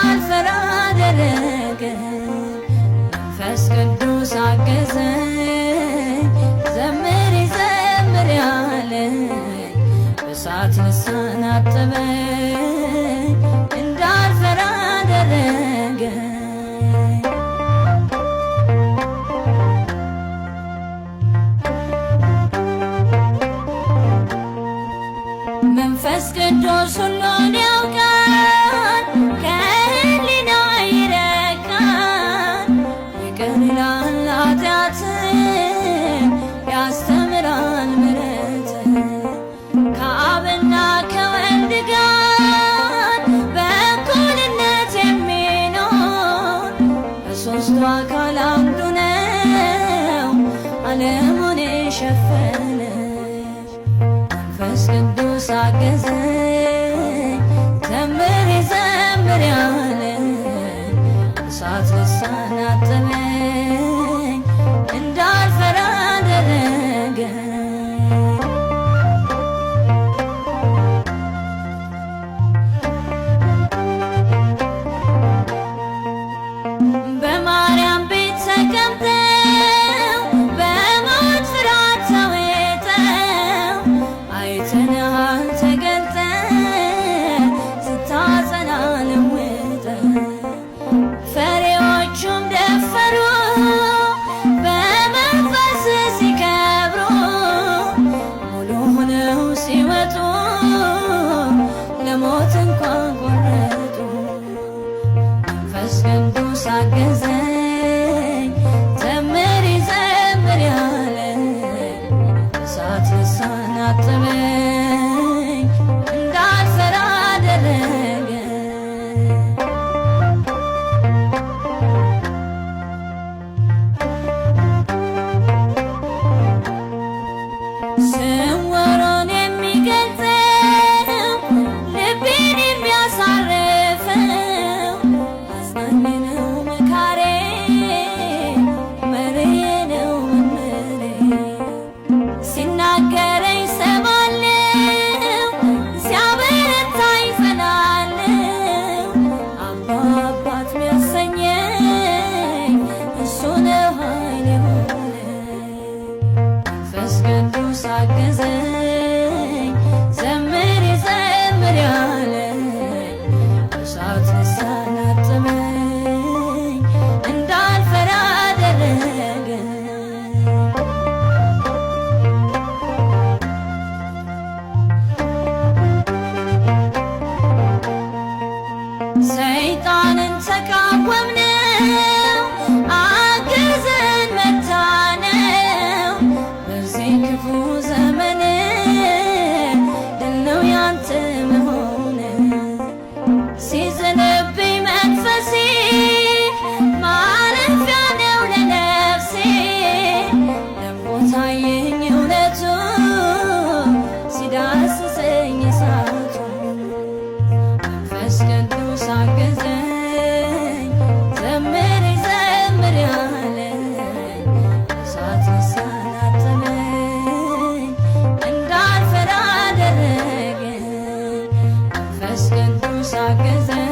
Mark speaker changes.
Speaker 1: እንዳልፈራ አደረገ መንፈስ ቅዱስ አገዘኝ ዘምሪ ዘምሪ አለኝ በእሳት ልሳን አጠበኝ እንዳልፈራ አደረገ መንፈስ ቅዱስ ሁሉን ያውቃል ከህሊና ይረቃል ይቅር ይላል ኃጢአትን ያስተምራል ምሕረትን ከአብና ከወልድ ጋር በእኩልነት የሚኖር በሦስቱ አካል አንዱ ነው ዓለሙን የሸፈነ መንፈስ ቅዱስ አገዘኝ ዘምሪ ዘምሪ አለኝ እሳት ልሳን አጠበኝ እንዳልፈራ አደረገ በማርያም ቤት ተቀምጠው በሞት ፍርሃት ተውጠው አይተንሃል ተገልጠህ ስታጸና ለውጠህ ፈሪዎቹም ደፈሩ በመንፈስ ሲከብሩ ሙሉ ሆነው ሲወጡ ለሞት እንኳን ቆረጡ መንፈስ ቅዱስ አገዘኝ ዘምሪ ዘምሪ አለኝ እሳት ልሳን አጠበኝ እንዳልፈራ አደረገ ስውሩን የሚገልጸው ልቤን የሚያሳርፈው አጽናኝ ነው መካሬ መሪዬ ነው መምህሬ ሲናገረኝ ሰማለው ሲያበረታኝ እፈናለው አባ አባት ሚያሰኘኝ እሱ ነው ኃይል የሆነኝ መንፈስ ቅዱስ አገዘኝ ዘምሪ ዘምሪ አለኝ እሳት ልሳን አጠበኝ እንዳልፈራ አደረገ ሰይጣንን ተቃወምነው አገዘን መታነው በዚህ ክፉ ዘመን ድል ነው ያንተ መሆን ሲዝንብኝ መንፈሴ ማረፊያ ነው ለነፍሴ ደግሞ ታየኝ እውነቱ ሲዳስሰኝ እሳቱ መንፈስ ቅዱስ አገዘኝ ዘምሪ ዘምሪ አለኝ እሳት ልሳን አጠበኝ እንዳልፈራ አደረገ መንፈስ ቅዱስ አገዘኝ